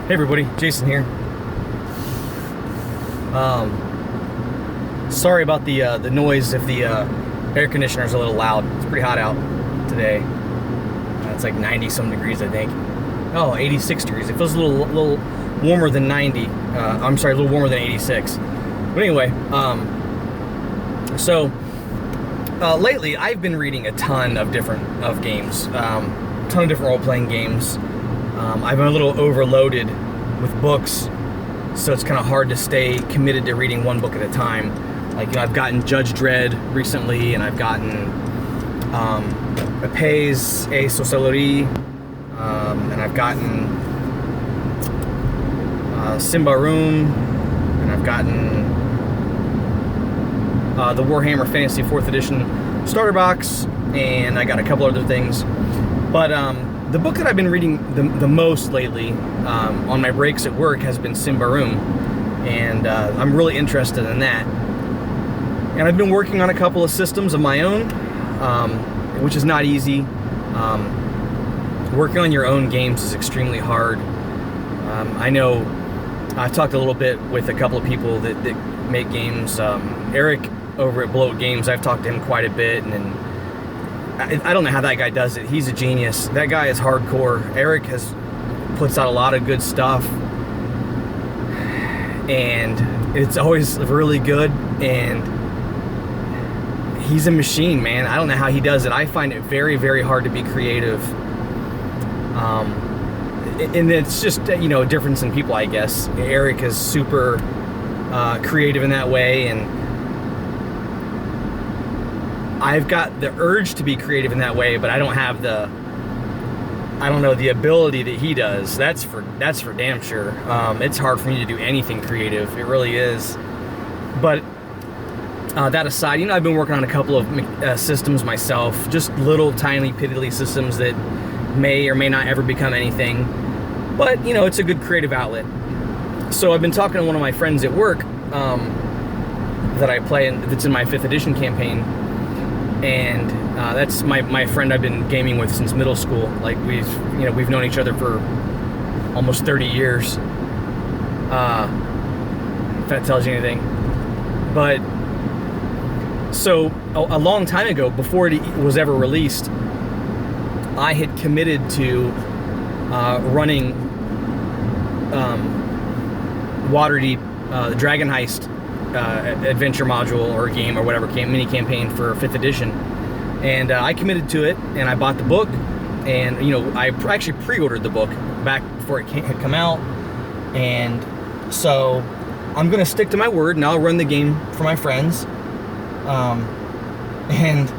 Hey everybody, Jason here. Sorry about the noise if the air conditioner's a little loud. It's pretty hot out today. It's like 90 some degrees, I think. Oh, 86 degrees. It feels a little warmer than 90. I'm sorry, a little warmer than 86. But anyway, lately I've been reading a ton of games, a ton of different role-playing games. I've been a little overloaded with books, so it's kind of hard to stay committed to reading one book at a time. Like, I've gotten Judge Dredd recently, and I've gotten Épées et Sorcellerie, and I've gotten Symbaroum, and I've gotten the Warhammer Fantasy 4th Edition starter box, and I got a couple other things. But the book that I've been reading the most lately on my breaks at work has been Symbaroum, and I'm really interested in that. And I've been working on a couple of systems of my own, which is not easy. Working on your own games is extremely hard. I know I've talked a little bit with a couple of people that make games. Eric over at Bloat Games, I've talked to him quite a bit, and I don't know how that guy does it. He's a genius. That guy is hardcore. Eric puts out a lot of good stuff, and it's always really good, and he's a machine, man. I don't know how he does it. I find it very, very hard to be creative. And it's just, a difference in people, I guess. Eric is super creative in that way, and I've got the urge to be creative in that way, but I don't have the ability that he does. That's for damn sure. It's hard for me to do anything creative. It really is. But that aside, I've been working on a couple of systems myself, just little tiny piddly systems that may or may not ever become anything. But, it's a good creative outlet. So I've been talking to one of my friends at work that I play, that's in my 5th edition campaign. And that's my friend I've been gaming with since middle school. Like, we've known each other for almost 30 years. If that tells you anything. But so a long time ago, before it was ever released, I had committed to running Waterdeep, the Dragon Heist adventure module or game or whatever, mini campaign for 5th edition. And I committed to it, and I bought the book, and I actually pre-ordered the book back before it had come out. And so I'm gonna stick to my word, and I'll run the game for my friends. And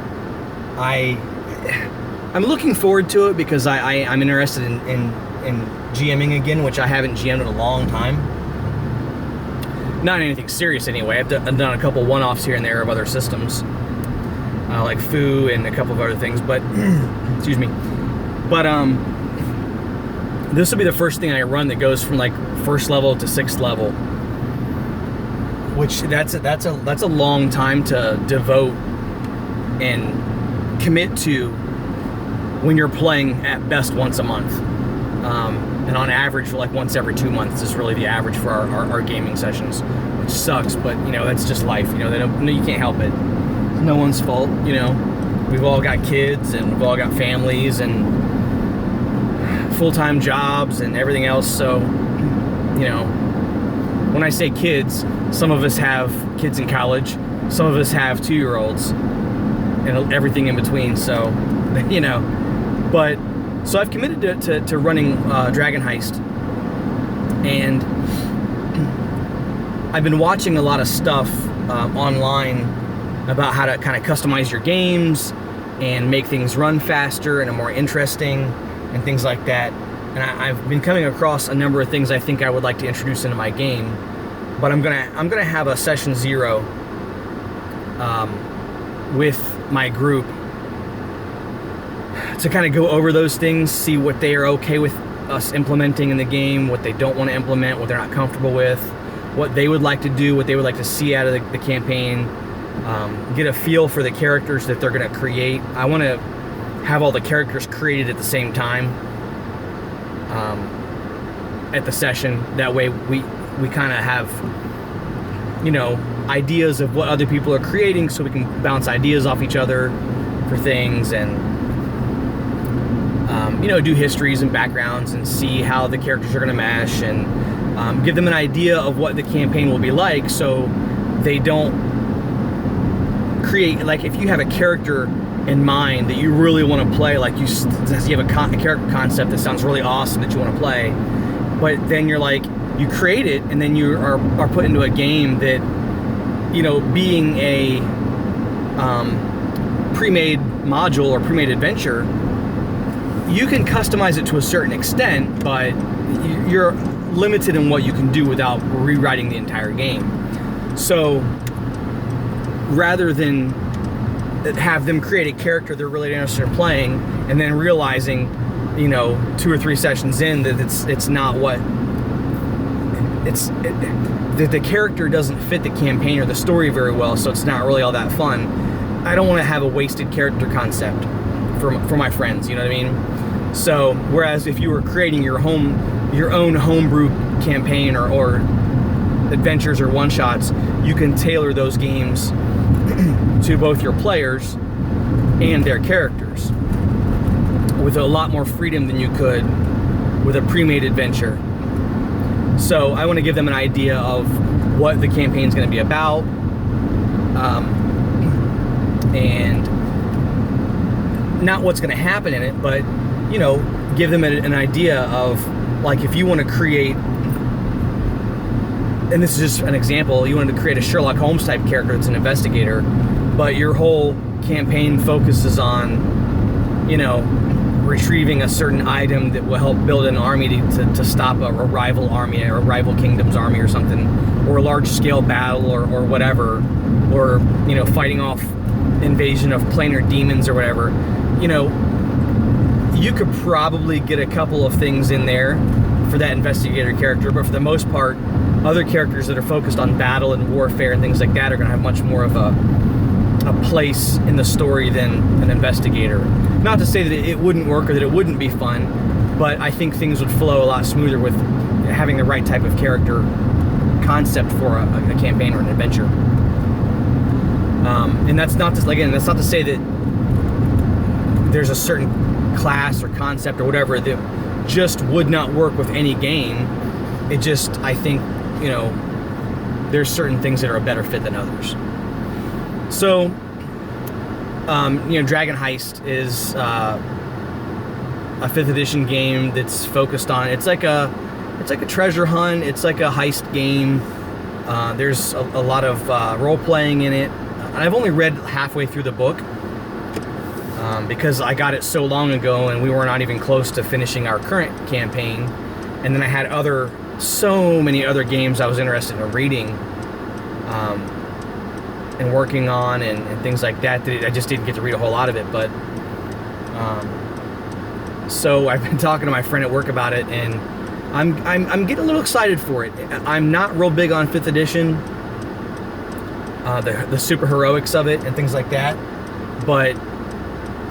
I'm looking forward to it because I'm interested in GMing again, which I haven't GM'd in a long time. Not anything serious anyway. I've done a couple one-offs here and there of other systems, like Foo and a couple of other things, but excuse me. But this will be the first thing I run that goes from like 1st level to 6th level, which that's a long time to devote and commit to when you're playing at best once a month. And on average, like once every 2 months is really the average for our gaming sessions, which sucks, but that's just life. You can't help it. It's no one's fault. We've all got kids, and we've all got families and full-time jobs and everything else. So, when I say kids, some of us have kids in college, some of us have 2-year-olds, and everything in between. So, but. So I've committed to running Dragon Heist, and I've been watching a lot of stuff online about how to kind of customize your games and make things run faster and more interesting and things like that. And I've been coming across a number of things I think I would like to introduce into my game, but I'm gonna have a session 0 with my group to kind of go over those things, see what they are okay with us implementing in the game, what they don't want to implement, what they're not comfortable with, what they would like to do, what they would like to see out of the campaign, get a feel for the characters that they're going to create. I want to have all the characters created at the same time. at the session. That way we kind of have, you know, ideas of what other people are creating, so we can bounce ideas off each other for things, and you know, do histories and backgrounds and see how the characters are going to mesh, and give them an idea of what the campaign will be like, so they don't create, like, if you have a character in mind that you really want to play, like you have a character concept that sounds really awesome that you want to play, but then you're like, you create it and then you are put into a game that, you know, being a pre-made module or pre-made adventure, you can customize it to a certain extent, but you're limited in what you can do without rewriting the entire game. So rather than have them create a character they're really interested in playing and then realizing, you know, 2 or 3 sessions in that it's not what that the character doesn't fit the campaign or the story very well, so it's not really all that fun. I don't want to have a wasted character concept for my friends, you know what I mean? So whereas if you were creating your own homebrew campaign or adventures or one-shots, you can tailor those games to both your players and their characters with a lot more freedom than you could with a pre-made adventure. So I want to give them an idea of what the campaign's going to be about, and not what's going to happen in it, but, you know, give them an idea of, like, if you want to create, and this is just an example, you wanted to create a Sherlock Holmes type character that's an investigator, but your whole campaign focuses on, you know, retrieving a certain item that will help build an army to stop a rival army or a rival kingdom's army or something, or a large scale battle or whatever, or, you know, fighting off invasion of planar demons or whatever. You know, you could probably get a couple of things in there for that investigator character, but for the most part, other characters that are focused on battle and warfare and things like that are going to have much more of a place in the story than an investigator. Not to say that it wouldn't work or that it wouldn't be fun, but I think things would flow a lot smoother with having the right type of character concept for a campaign or an adventure. And that's not to, again, that's not to say that there's a certain class or concept or whatever that just would not work with any game. It just, I think, you know, there's certain things that are a better fit than others. So, you know, Dragon Heist is a 5th edition game that's focused on, it's like a treasure hunt, it's like a heist game. There's a lot of role-playing in it. I've only read halfway through the book because I got it so long ago and we were not even close to finishing our current campaign. And then I had so many other games I was interested in reading and working on and things like that I just didn't get to read a whole lot of it. But so I've been talking to my friend at work about it, and I'm getting a little excited for it. I'm not real big on 5th edition, the super heroics of it and things like that, but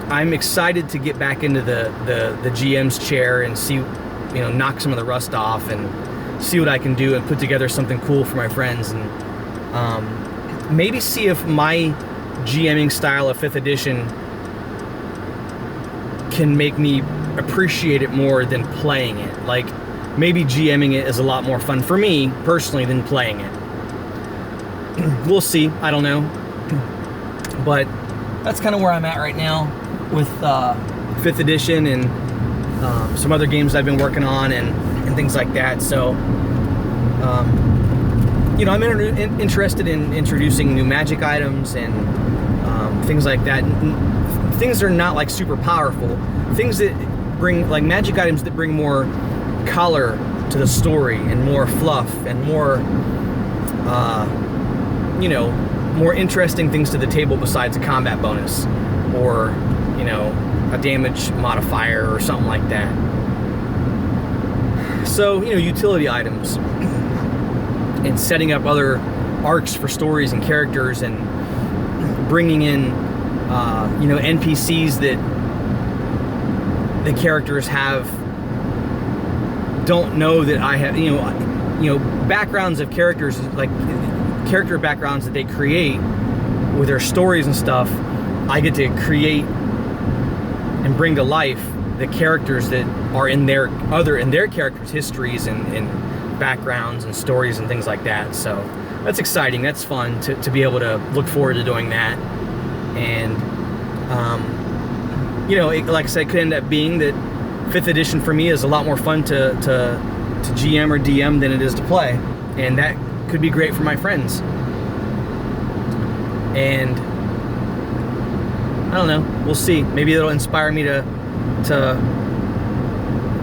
I'm excited to get back into the GM's chair and see, you know, knock some of the rust off and see what I can do and put together something cool for my friends, and maybe see if my GMing style of 5th edition can make me appreciate it more than playing it. Like, maybe GMing it is a lot more fun for me personally than playing it. We'll see. I don't know. But that's kind of where I'm at right now with 5th edition and some other games I've been working on and things like that. So, you know, I'm interested in introducing new magic items and things like that. Things that are not like super powerful. Things that bring, like, magic items that bring more color to the story and more fluff and more, you know, more interesting things to the table besides a combat bonus or, you know, a damage modifier or something like that. So, you know, utility items and setting up other arcs for stories and characters and bringing in, you know, NPCs that the characters have don't know that I have, backgrounds of characters, like character backgrounds that they create with their stories and stuff. I get to create and bring to life the characters that are in their characters' histories and backgrounds and stories and things like that. So that's exciting. That's fun to be able to look forward to doing that. And like I said, it could end up being that 5th edition for me is a lot more fun to GM or DM than it is to play, and that could be great for my friends. And I don't know, we'll see. Maybe it'll inspire me to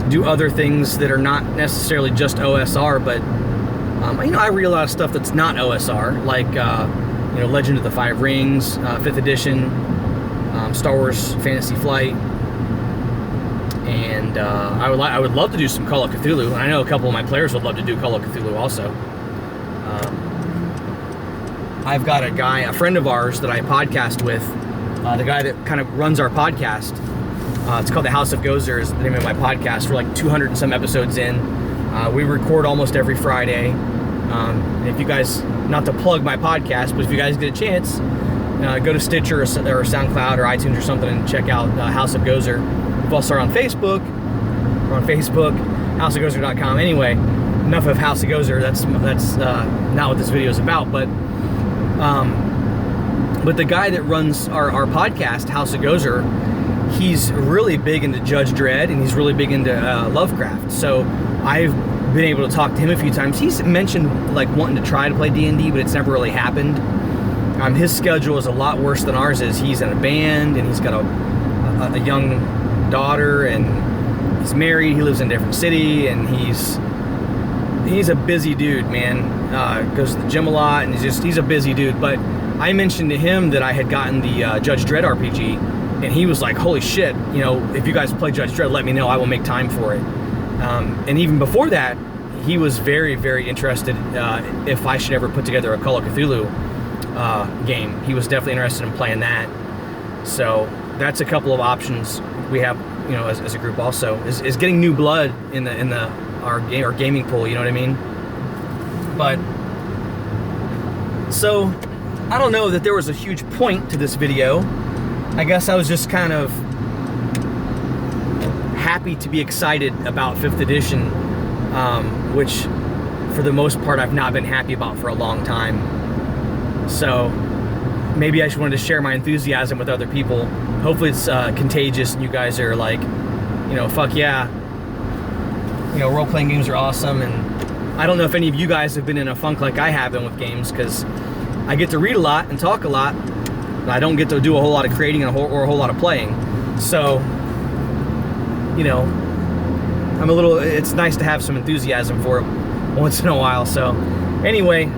do other things that are not necessarily just OSR, but I read a lot of stuff that's not OSR, like Legend of the Five Rings, 5th edition, Star Wars Fantasy Flight, and I would love to do some Call of Cthulhu, and I know a couple of my players would love to do Call of Cthulhu also. I've got a friend of ours that I podcast with, the guy that kind of runs our podcast. It's called The House of Gozer is the name of my podcast. We're like 200 and some episodes in. We record almost every Friday. And if you guys, not to plug my podcast, but if you guys get a chance, go to Stitcher or SoundCloud or iTunes or something and check out House of Gozer. We've also are on Facebook. We're on Facebook, houseofgozer.com. Anyway, enough of House of Gozer. That's not what this video is about. But the guy that runs our podcast, House of Gozer, he's really big into Judge Dredd, and he's really big into Lovecraft. So I've been able to talk to him a few times. He's mentioned like wanting to try to play D&D, but it's never really happened. His schedule is a lot worse than ours is. He's in a band, and he's got a young daughter, and he's married. He lives in a different city, and he's a busy dude, man. Goes to the gym a lot, and he's a busy dude. But I mentioned to him that I had gotten the Judge Dredd RPG, and he was like, holy shit, if you guys play Judge Dredd, let me know. I will make time for it. And even before that, he was very, very interested if I should ever put together a Call of Cthulhu game. He was definitely interested in playing that. So that's a couple of options we have, as a group also, is getting new blood in our gaming pool, you know what I mean? But, so, I don't know that there was a huge point to this video. I guess I was just kind of happy to be excited about 5th edition, which for the most part I've not been happy about for a long time. So maybe I just wanted to share my enthusiasm with other people. Hopefully it's contagious and you guys are like, fuck yeah. Role-playing games are awesome. And I don't know if any of you guys have been in a funk like I have been with games, because I get to read a lot and talk a lot, but I don't get to do a whole lot of creating or a whole lot of playing. So, it's nice to have some enthusiasm for it once in a while. So anyway,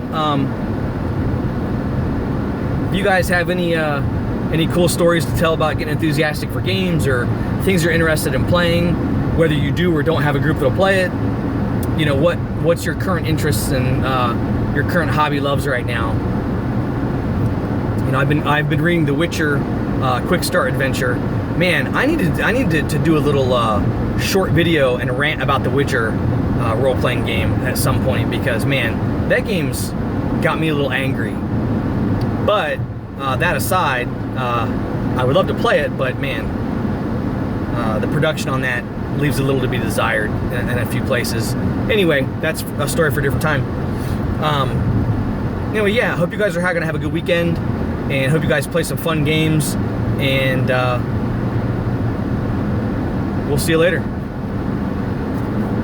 if you guys have any cool stories to tell about getting enthusiastic for games or things you're interested in playing, whether you do or don't have a group that'll play it, what's your current interests and your current hobby loves right now. I've been reading The Witcher Quick Start Adventure. Man, I needed to do a little short video and a rant about The Witcher role-playing game at some point, because man, that game's got me a little angry. But that aside, I would love to play it, but man, the production on that leaves a little to be desired in a few places. Anyway, that's a story for a different time. Anyway, yeah, I hope you guys are going to have a good weekend, and hope you guys play some fun games, and we'll see you later.